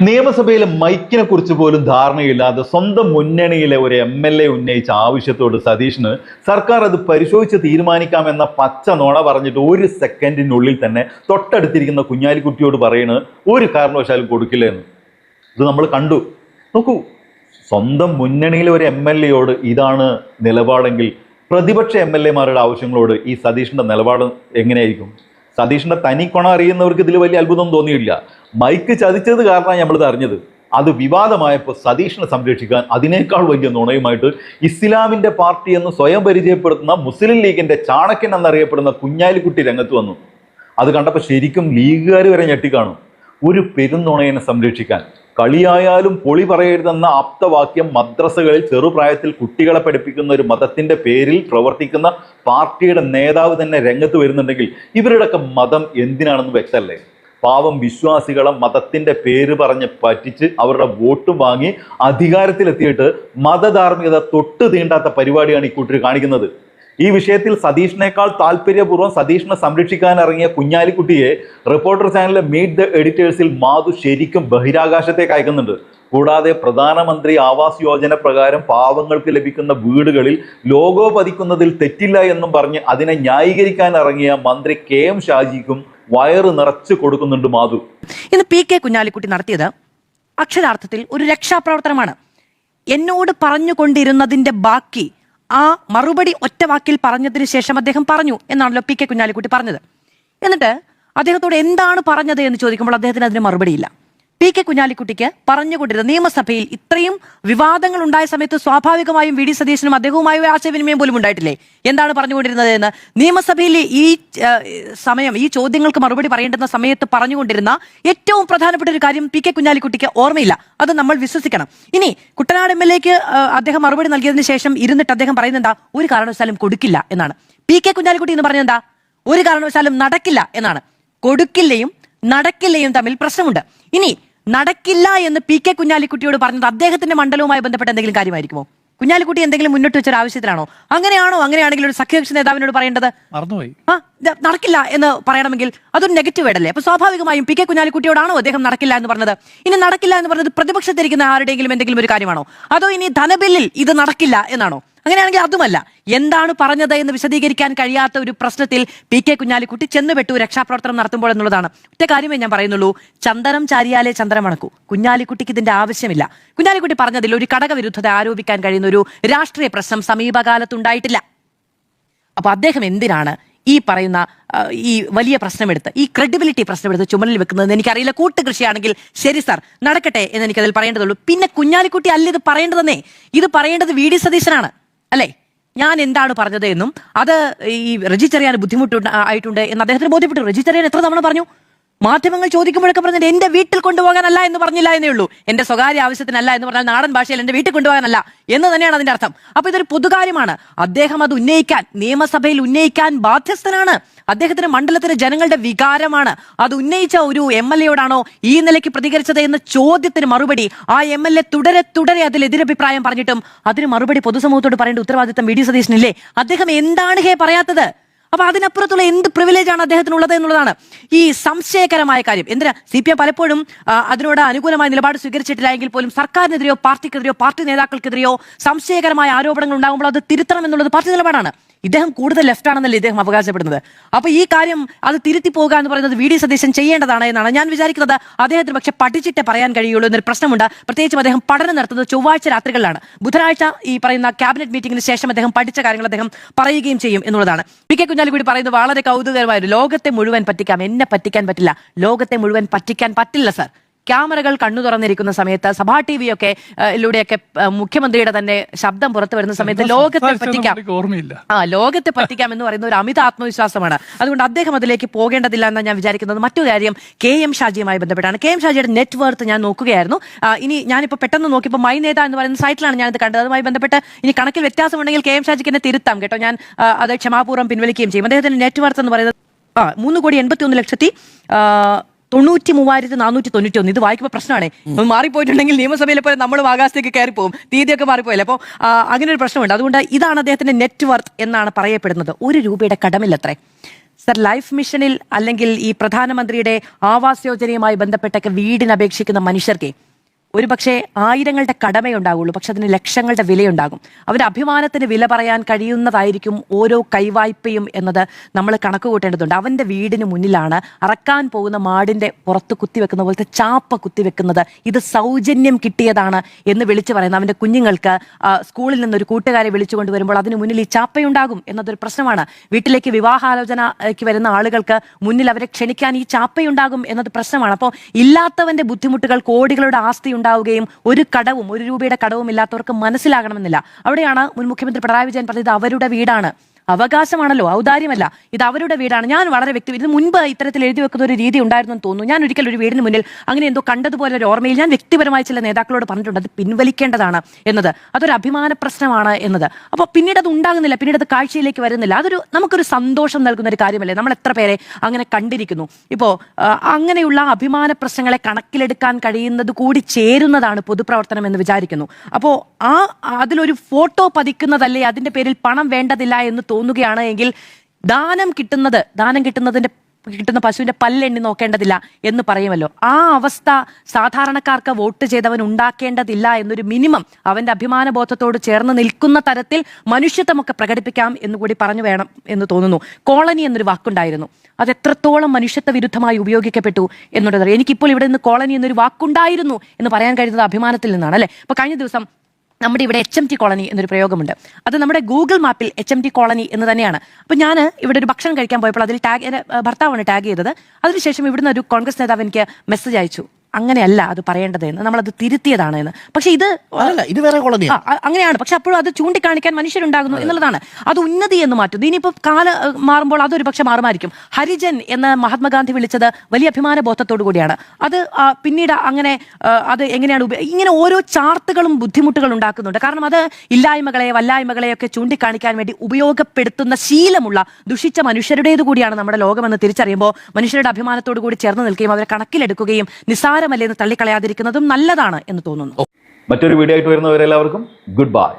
നിയമസഭയിലെ മൈക്കിനെ കുറിച്ച് പോലും ധാരണയില്ലാതെ സ്വന്തം മുന്നണിയിലെ ഒരു MLA ഉന്നയിച്ച ആവശ്യത്തോട് സതീഷിന് സർക്കാർ അത് പരിശോധിച്ച് തീരുമാനിക്കാമെന്ന പച്ച നുണ പറഞ്ഞിട്ട് ഒരു സെക്കൻഡിനുള്ളിൽ തന്നെ തൊട്ടടുത്തിരിക്കുന്ന കുഞ്ഞാലിക്കുട്ടിയോട് പറയുന്നത് ഒരു കാരണവശാലും കൊടുക്കില്ല എന്ന്. ഇത് നമ്മൾ കണ്ടു. നോക്കൂ, സ്വന്തം മുന്നണിയിലെ ഒരു MLA ഇതാണ് നിലപാടെങ്കിൽ പ്രതിപക്ഷ MLA-മാരുടെ ആവശ്യങ്ങളോട് ഈ സതീഷിന്റെ നിലപാട് എങ്ങനെയായിരിക്കും? സതീഷിന്റെ തനിക്കൊണ അറിയുന്നവർക്ക് ഇതിൽ വലിയ അത്ഭുതം തോന്നിയില്ല. മൈക്ക് ചതിച്ചത് കാരണമാണ് നമ്മളിത് അറിഞ്ഞത്. അത് വിവാദമായപ്പോൾ സതീഷിനെ സംരക്ഷിക്കാൻ അതിനേക്കാൾ വലിയ നുണയുമായിട്ട് ഇസ്ലാമിന്റെ പാർട്ടി എന്ന് സ്വയം പരിചയപ്പെടുത്തുന്ന മുസ്ലിം ലീഗിന്റെ ചാണക്യൻ എന്നറിയപ്പെടുന്ന കുഞ്ഞാലിക്കുട്ടി രംഗത്ത് വന്നു. അത് കണ്ടപ്പോൾ ശരിക്കും ലീഗുകാർ വരെ ഞെട്ടിക്കാണും. ഒരു പെരുന്നുണയനെ സംരക്ഷിക്കാൻ കളിയായാലും പൊളി പറയരുതെന്ന ആപ്തവാക്യം മദ്രസകളിൽ ചെറുപ്രായത്തിൽ കുട്ടികളെ പഠിപ്പിക്കുന്ന ഒരു മതത്തിന്റെ പേരിൽ പ്രവർത്തിക്കുന്ന പാർട്ടിയുടെ നേതാവ് തന്നെ രംഗത്ത് വരുന്നുണ്ടെങ്കിൽ ഇവരുടെയൊക്കെ മതം എന്തിനാണെന്ന് വ്യക്തമല്ലേ? പാവം വിശ്വാസികളെ മതത്തിന്റെ പേര് പറഞ്ഞ് പറ്റിച്ച് അവരുടെ വോട്ട് വാങ്ങി അധികാരത്തിലെത്തിയിട്ട് മതധാർമ്മികത തൊട്ട് തീണ്ടാത്ത പരിപാടിയാണ് ഈ കൂട്ടർ കാണിക്കുന്നത്. ഈ വിഷയത്തിൽ സതീഷിനേക്കാൾ താല്പര്യപൂർവ്വം സതീഷിനെ സംരക്ഷിക്കാൻ ഇറങ്ങിയ കുഞ്ഞാലിക്കുട്ടിയെ റിപ്പോർട്ടർ ചാനലിലെ മീറ്റ് ദ എഡിറ്റേഴ്സിൽ മാധു ശരിക്കും ബഹിരാകാശത്തേക്ക് അയക്കുന്നുണ്ട്. കൂടാതെ പ്രധാനമന്ത്രി ആവാസ് യോജന പ്രകാരം പാവങ്ങൾക്ക് ലഭിക്കുന്ന വീടുകളിൽ ലോഗോ പതിക്കുന്നതിൽ തെറ്റില്ല എന്നും പറഞ്ഞ് അതിനെ ന്യായീകരിക്കാൻ ഇറങ്ങിയ മന്ത്രി KM ഷാജിക്കും വയറ് നിറച്ചു കൊടുക്കുന്നുണ്ട് മാധു. ഇന്ന് PK കുഞ്ഞാലിക്കുട്ടി നടത്തിയത് അക്ഷരാർത്ഥത്തിൽ ഒരു രക്ഷാപ്രവർത്തനമാണ്. എന്നോട് പറഞ്ഞുകൊണ്ടിരുന്നതിന്റെ ബാക്കി ആ മറുപടി ഒറ്റ വാക്കിൽ പറഞ്ഞതിന് ശേഷം അദ്ദേഹം പറഞ്ഞു എന്നാണല്ലോ PK കുഞ്ഞാലിക്കുട്ടി പറഞ്ഞത്. എന്നിട്ട് അദ്ദേഹത്തോട് എന്താണ് പറഞ്ഞത് എന്ന് ചോദിക്കുമ്പോൾ അദ്ദേഹത്തിന് അതിന് മറുപടിയില്ല. PK കുഞ്ഞാലിക്കുട്ടിക്ക് പറഞ്ഞുകൊണ്ടിരുന്ന നിയമസഭയിൽ ഇത്രയും വിവാദങ്ങൾ ഉണ്ടായ സമയത്ത് സ്വാഭാവികമായും VD സതീശനും അദ്ദേഹവുമായി ആശയവിനിമയം പോലും ഉണ്ടായിട്ടില്ലേ? എന്താണ് പറഞ്ഞുകൊണ്ടിരുന്നത് എന്ന് നിയമസഭയിൽ ഈ ചോദ്യങ്ങൾക്ക് മറുപടി പറയേണ്ടുന്ന സമയത്ത് പറഞ്ഞുകൊണ്ടിരുന്ന ഏറ്റവും പ്രധാനപ്പെട്ട ഒരു കാര്യം PK കുഞ്ഞാലിക്കുട്ടിക്ക് ഓർമ്മയില്ല. അത് നമ്മൾ വിശ്വസിക്കണം. ഇനി കുട്ടനാട് MLA-ക്ക് അദ്ദേഹം മറുപടി നൽകിയതിന് ശേഷം ഇരുന്നിട്ട് അദ്ദേഹം പറയുന്നത് ഒരു കാരണവശാലും കൊടുക്കില്ല എന്നാണ്. PK കുഞ്ഞാലിക്കുട്ടി എന്ന് പറഞ്ഞത് ഒരു കാരണവശാലും നടക്കില്ല എന്നാണ്. കൊടുക്കില്ലയും നടക്കില്ലയും തമ്മിൽ പ്രശ്നമുണ്ട്. ഇനി നടക്കില്ല എന്ന് PK കുഞ്ഞാലിക്കുട്ടിയോട് പറഞ്ഞത് അദ്ദേഹത്തിന്റെ മണ്ഡലവുമായി ബന്ധപ്പെട്ട എന്തെങ്കിലും കാര്യമായിരിക്കുമോ? കുഞ്ഞാലിക്കുട്ടി എന്തെങ്കിലും മുന്നോട്ട് വെച്ചൊരു ആവശ്യത്തിലാണോ? അങ്ങനെയാണോ? അങ്ങനെയാണെങ്കിൽ ഒരു സഖ്യകക്ഷി നേതാവിനോട് പറയേണ്ടത് നടക്കില്ല എന്ന് പറയണമെങ്കിൽ അതൊരു നെഗറ്റീവ് വേർഡല്ലേ? അപ്പൊ സ്വാഭാവികമായും PK കുഞ്ഞാലിക്കുട്ടിയോടാണോ അദ്ദേഹം നടക്കില്ല എന്ന് പറഞ്ഞത്? ഇനി നടക്കില്ല എന്ന് പറഞ്ഞത് പ്രതിപക്ഷത്തിരിക്കുന്ന ആരുടെയെങ്കിലും എന്തെങ്കിലും ഒരു കാര്യമാണോ? അതോ ഇനി ധനബില്ലിൽ ഇത് നടക്കില്ല എന്നാണോ? അങ്ങനെയാണെങ്കിൽ അതുമല്ല. എന്താണ് പറഞ്ഞത് എന്ന് വിശദീകരിക്കാൻ കഴിയാത്ത ഒരു പ്രശ്നത്തിൽ PK കുഞ്ഞാലിക്കുട്ടി ചെന്നുപെട്ടു രക്ഷാപ്രവർത്തനം നടത്തുമ്പോൾ എന്നുള്ളതാണ്. ഒറ്റ കാര്യമേ ഞാൻ പറയുന്നുള്ളൂ, ചന്ദനം ചാരിയാലേ ചന്ദ്രം മണക്കൂ. കുഞ്ഞാലിക്കുട്ടിക്ക് ഇതിന്റെ ആവശ്യമില്ല. കുഞ്ഞാലിക്കുട്ടി പറഞ്ഞതിൽ ഒരു ഘടകവിരുദ്ധത ആരോപിക്കാൻ കഴിയുന്ന ഒരു രാഷ്ട്രീയ പ്രശ്നം സമീപകാലത്തുണ്ടായിട്ടില്ല. അപ്പൊ അദ്ദേഹം എന്തിനാണ് ഈ പറയുന്ന ഈ വലിയ പ്രശ്നമെടുത്ത്, ഈ ക്രെഡിബിലിറ്റി പ്രശ്നമെടുത്ത് ചുമലിൽ വെക്കുന്നതെന്ന് എനിക്കറിയില്ല. കൂട്ടുകൃഷിയാണെങ്കിൽ ശരി സാർ നടക്കട്ടെ എന്ന് എനിക്കതിൽ പറയേണ്ടതുള്ളൂ. പിന്നെ കുഞ്ഞാലിക്കുട്ടി അല്ല ഇത് പറയേണ്ടതെന്നേ. ഇത് പറയേണ്ടത് VD സതീശനാണ് അല്ലേ? ഞാൻ എന്താണ് പറഞ്ഞത് എന്നും അത് ഈ രജിച്ചറിയാൻ ബുദ്ധിമുട്ടായിട്ടുണ്ട് എന്ന് അദ്ദേഹത്തിന് ബോധ്യപ്പെട്ടു. രജിച്ചറിയാൻ എത്ര തവണ പറഞ്ഞു? മാധ്യമങ്ങൾ ചോദിക്കുമ്പോഴൊക്കെ പറഞ്ഞത് എന്റെ വീട്ടിൽ കൊണ്ടുപോകാനല്ല എന്ന് പറഞ്ഞില്ല എന്നേ ഉള്ളൂ. എന്റെ സ്വകാര്യ ആവശ്യത്തിനല്ല എന്ന് പറഞ്ഞാൽ നാടൻ ഭാഷയിൽ എന്റെ വീട്ടിൽ കൊണ്ടുപോകാനല്ല എന്ന് തന്നെയാണ് അതിന്റെ അർത്ഥം. അപ്പൊ ഇതൊരു പൊതുകാര്യമാണ്. അദ്ദേഹം അത് ഉന്നയിക്കാൻ, നിയമസഭയിൽ ഉന്നയിക്കാൻ ബാധ്യസ്ഥനാണ്. അദ്ദേഹത്തിന്റെ മണ്ഡലത്തിലെ ജനങ്ങളുടെ വികാരമാണ്. അത് ഉന്നയിച്ച ഒരു MLA-യോടാണോ ഈ നിലയ്ക്ക് പ്രതികരിച്ചത് എന്ന ചോദ്യത്തിന് മറുപടി ആ MLA തുടരെ അതിൽ എതിരഭിപ്രായം പറഞ്ഞിട്ടും അതിന് മറുപടി പൊതുസമൂഹത്തോട് പറയേണ്ട ഉത്തരവാദിത്തം VD സതീശനില്ലേ? അദ്ദേഹം എന്താണ് പറയാത്തത്? അപ്പൊ അതിനപ്പുറത്തുള്ള എന്ത് പ്രിവിലേജാണ് അദ്ദേഹത്തിനുള്ളത് എന്നുള്ളതാണ് ഈ സംശയകരമായ കാര്യം. എന്തിനാ CPM പലപ്പോഴും അതിനോട് അനുകൂലമായ നിലപാട് സ്വീകരിച്ചിട്ടില്ല എങ്കിൽ പോലും സർക്കാരിനെതിരെയോ പാർട്ടിക്കെതിരെയോ പാർട്ടി നേതാക്കൾക്കെതിരെയോ സംശയകരമായ ആരോപണങ്ങൾ ഉണ്ടാകുമ്പോൾ അത് തിരുത്തണം എന്നുള്ളത് പാർട്ടി നിലപാടാണ്. ഇദ്ദേഹം കൂടുതൽ ലെഫ്റ്റ് ആണെന്നല്ലേ ഇദ്ദേഹം അവകാശപ്പെടുന്നത്. അപ്പൊ ഈ കാര്യം അത് തിരുത്തി പോകുക എന്ന് പറയുന്നത് VD സതീശൻ ചെയ്യേണ്ടതാണ് എന്നാണ് ഞാൻ വിചാരിക്കുന്നത്. അദ്ദേഹത്തിന് പക്ഷെ പഠിച്ചിട്ടേ പറയാൻ കഴിയുള്ളൂ എന്നൊരു പ്രശ്നമുണ്ട്. പ്രത്യേകിച്ചും അദ്ദേഹം പഠനം നടത്തുന്നത് ചൊവ്വാഴ്ച രാത്രികളിലാണ്. ബുധനാഴ്ച ഈ പറയുന്ന ക്യാബിനറ്റ് മീറ്റിംഗിന് ശേഷം അദ്ദേഹം പഠിച്ച കാര്യങ്ങൾ അദ്ദേഹം പറയുകയും ചെയ്യും എന്നുള്ളതാണ്. PK കുഞ്ഞാലിക്കുട്ടി പറയുന്നത് വളരെ കൗതുകരമായിരുന്നു. ലോകത്തെ മുഴുവൻ പറ്റിക്കാം, എന്നെ പറ്റിക്കാൻ പറ്റില്ല. ലോകത്തെ മുഴുവൻ പറ്റിക്കാൻ പറ്റില്ല സാർ. ക്യാമറകൾ കണ്ണു തുറന്നിരിക്കുന്ന സമയത്ത് സഭാ TVയൊക്കെ ിലൂടെയൊക്കെ മുഖ്യമന്ത്രിയുടെ തന്നെ ശബ്ദം പുറത്തു വരുന്ന സമയത്ത് ലോകത്തെ പറ്റിക്കാം, ലോകത്തെ പറ്റിക്കാം എന്ന് പറയുന്ന ഒരു അമിത ആത്മവിശ്വാസമാണ്. അതുകൊണ്ട് അദ്ദേഹം അതിലേക്ക് പോകേണ്ടതില്ല എന്നാണ് ഞാൻ വിചാരിക്കുന്നത്. മറ്റൊരു കാര്യം KM ഷാജിയുമായി ബന്ധപ്പെട്ടാണ്. KM ഷാജിയുടെ നെറ്റ് വർത്ത് ഞാൻ നോക്കുകയായിരുന്നു. ഇനി ഞാനിപ്പോൾ പെട്ടെന്ന് നോക്കിയപ്പോൾ മൈ നേത എന്ന് പറയുന്ന സൈറ്റിലാണ് ഞാനിത് കണ്ടത്. അതുമായി ബന്ധപ്പെട്ട് ഇനി കണക്കിൽ വ്യത്യാസമുണ്ടെങ്കിൽ KM ഷാജിക്ക് എന്നെ തിരുത്താം കേട്ടോ. ഞാൻ അത് ക്ഷമാപൂർവ്വം പിൻവലിക്കുകയും ചെയ്യും. അദ്ദേഹത്തിന്റെ നെറ്റ് വർത്ത് എന്ന് പറയുന്നത് 3,81,93,491. ഇത് വായിക്കുമ്പോൾ പ്രശ്നമാണ്. മാറിപ്പോയിട്ടുണ്ടെങ്കിൽ നിയമസഭയിലെ പോലെ നമ്മളും ആകാശത്തേക്ക് കയറിപ്പോകും. തീയതിയൊക്കെ മാറിപ്പോയല്ലേ. അപ്പോൾ അങ്ങനെ ഒരു പ്രശ്നമുണ്ട്. അതുകൊണ്ട് ഇതാണ് അദ്ദേഹത്തിന്റെ നെറ്റ് വർത്ത് എന്നാണ് പറയപ്പെടുന്നത്. 1 രൂപയുടെ കടമില്ലത്രേ. സർ, ലൈഫ് മിഷനിൽ അല്ലെങ്കിൽ ഈ പ്രധാനമന്ത്രിയുടെ ആവാസ് യോജനയുമായി ബന്ധപ്പെട്ടൊക്കെ വീടിന് അപേക്ഷിക്കുന്ന മനുഷ്യർക്ക് ഒരു പക്ഷേ ആയിരങ്ങളുടെ കടമയുണ്ടാകുള്ളൂ, പക്ഷെ അതിന് ലക്ഷങ്ങളുടെ വിലയുണ്ടാകും. അവരുടെ അഭിമാനത്തിന് വില പറയാൻ കഴിയുന്നതായിരിക്കും ഓരോ കൈവായ്പയും എന്നത് നമ്മൾ കണക്ക് കൂട്ടേണ്ടതുണ്ട്. അവൻ്റെ വീടിന് മുന്നിലാണ് അറക്കാൻ പോകുന്ന മാടിൻ്റെ പുറത്ത് കുത്തിവെക്കുന്ന പോലത്തെ ചാപ്പ കുത്തിവെക്കുന്നത്. ഇത് സൗജന്യം കിട്ടിയതാണ് എന്ന് വിളിച്ചു പറയുന്നത്. അവൻ്റെ കുഞ്ഞുങ്ങൾക്ക് സ്കൂളിൽ നിന്നൊരു കൂട്ടുകാരെ വിളിച്ചു കൊണ്ടുവരുമ്പോൾ അതിന് മുന്നിൽ ഈ ചാപ്പയുണ്ടാകും എന്നതൊരു പ്രശ്നമാണ്. വീട്ടിലേക്ക് വിവാഹാലോചനയ്ക്ക് വരുന്ന ആളുകൾക്ക് മുന്നിൽ അവരെ ക്ഷണിക്കാൻ ഈ ചാപ്പയുണ്ടാകും എന്നത് പ്രശ്നമാണ്. അപ്പോൾ ഇല്ലാത്തവൻ്റെ ബുദ്ധിമുട്ടുകൾ, കോടികളുടെ ആസ്തി ഉണ്ടാവുകയും ഒരു രൂപയുടെ കടവും ഇല്ലാത്തവർക്ക് മനസ്സിലാകണമെന്നില്ല. അവിടെയാണ് മുൻ മുഖ്യമന്ത്രി പിണറായി വിജയൻ പറഞ്ഞത് അവരുടെ വീടാണ്. അവകാശമാണല്ലോ, ഔദാര്യമല്ല, ഇത് അവരുടെ വീടാണ്. ഞാൻ വളരെ ഇതിന് മുൻപ് ഇത്തരത്തിൽ എഴുതി വെക്കുന്ന ഒരു രീതി ഉണ്ടായിരുന്നു എന്ന് തോന്നുന്നു. ഞാൻ ഒരിക്കൽ ഒരു വീടിന് മുന്നിൽ അങ്ങനെ എന്തോ കണ്ടതുപോലെ ഒരു ഓർമ്മയിൽ ഞാൻ വ്യക്തിപരമായി ചില നേതാക്കളോട് പറഞ്ഞിട്ടുണ്ട് അത് പിൻവലിക്കേണ്ടതാണ് എന്നത്. അതൊരു അഭിമാന പ്രശ്നമാണ് എന്നത്. അപ്പോൾ പിന്നീട് അത് ഉണ്ടാകുന്നില്ല, പിന്നീട് അത് കാഴ്ചയിലേക്ക് വരുന്നില്ല. നമുക്കൊരു സന്തോഷം നൽകുന്ന ഒരു കാര്യമല്ലേ? നമ്മൾ എത്ര പേരെ അങ്ങനെ കണ്ടിരിക്കുന്നു. ഇപ്പോൾ അങ്ങനെയുള്ള അഭിമാന പ്രശ്നങ്ങളെ കണക്കിലെടുക്കാൻ കഴിയുന്നത് കൂടി ചേരുന്നതാണ് പൊതുപ്രവർത്തനം എന്ന് വിചാരിക്കുന്നു. അപ്പോൾ അതിലൊരു ഫോട്ടോ പതിക്കുന്നതല്ലേ അതിന്റെ പേരിൽ പണം വേണ്ടതില്ല എന്ന് തോന്നുകയാണ് എങ്കിൽ ദാനം കിട്ടുന്ന പശുവിന്റെ പല്ലെണ്ണി നോക്കേണ്ടതില്ല എന്ന് പറയുമല്ലോ. ആ അവസ്ഥ സാധാരണക്കാർക്ക് വോട്ട് ചെയ്തവൻ ഉണ്ടാക്കേണ്ടതില്ല എന്നൊരു മിനിമം അവന്റെ അഭിമാനബോധത്തോട് ചേർന്ന് നിൽക്കുന്ന തരത്തിൽ മനുഷ്യത്വമൊക്കെ പ്രകടിപ്പിക്കാം എന്നുകൂടി പറഞ്ഞു വേണം എന്ന് തോന്നുന്നു. കോളനി എന്നൊരു വാക്കുണ്ടായിരുന്നു, അത് എത്രത്തോളം മനുഷ്യത്വ വിരുദ്ധമായി ഉപയോഗിക്കപ്പെട്ടു എന്നുള്ളത്. എനിക്കിപ്പോൾ ഇവിടെ നിന്ന് കോളനി എന്നൊരു വാക്കുണ്ടായിരുന്നു എന്ന് പറയാൻ കഴിയുന്നത് അഭിമാനത്തിൽ നിന്നാണ്, അല്ലെ? അപ്പൊ കഴിഞ്ഞ ദിവസം നമ്മുടെ ഇവിടെ HMT കോളനി എന്നൊരു പ്രയോഗമുണ്ട്. അത് നമ്മുടെ ഗൂഗിൾ മാപ്പിൽ HMT കോളനി എന്ന് തന്നെയാണ്. അപ്പോൾ ഞാൻ ഇവിടെ ഒരു ഭക്ഷണം കഴിക്കാൻ പോയപ്പോൾ അതിൽ ഭർത്താവാണ് ടാഗ് ചെയ്തത്. അതിനുശേഷം ഇവിടുന്ന് ഒരു കോൺഗ്രസ് നേതാവ് എനിക്ക് മെസ്സേജ് അയച്ചു, അങ്ങനെയല്ല അത് പറയേണ്ടത് എന്ന്, നമ്മളത് തിരുത്തിയതാണ് എന്ന്. പക്ഷെ ഇത് വേറെ കോളനി അങ്ങനെയാണ്. പക്ഷെ അപ്പോഴും അത് ചൂണ്ടിക്കാണിക്കാൻ മനുഷ്യരുണ്ടാകുന്നു എന്നുള്ളതാണ്. അത് ഉന്നതി എന്ന് മാറ്റും. ഇനിയിപ്പോൾ കാലം മാറുമ്പോൾ അതൊരു പക്ഷെ മാറുമായിരിക്കും. ഹരിജൻ എന്ന് മഹാത്മാഗാന്ധി വിളിച്ചത് വലിയ അഭിമാന ബോധത്തോടു കൂടിയാണ്. അത് പിന്നീട് അങ്ങനെ അത് എങ്ങനെയാണ് ഇങ്ങനെ ഓരോ ചാർത്തുകളും ബുദ്ധിമുട്ടുകൾ ഉണ്ടാക്കുന്നുണ്ട്. കാരണം അത് ഇല്ലായ്മകളെ വല്ലായ്മകളെയൊക്കെ ചൂണ്ടിക്കാണിക്കാൻ വേണ്ടി ഉപയോഗപ്പെടുത്തുന്ന ശീലമുള്ള ദുഷിച്ച മനുഷ്യരുടേത് കൂടിയാണ് നമ്മുടെ ലോകമെന്ന് തിരിച്ചറിയുമ്പോൾ മനുഷ്യരുടെ അഭിമാനത്തോടു കൂടി ചേർന്ന് നിൽക്കുകയും അവരെ കണക്കിലെടുക്കുകയും നിസ്സാരമല്ലെന്ന് തള്ളിക്കളയാതിരിക്കുന്നതും നല്ലതാണ് എന്ന് തോന്നുന്നു. മറ്റൊരു വീഡിയോ ആയിട്ട് വരുന്നവരെല്ലാവർക്കും ഗുഡ് ബൈ.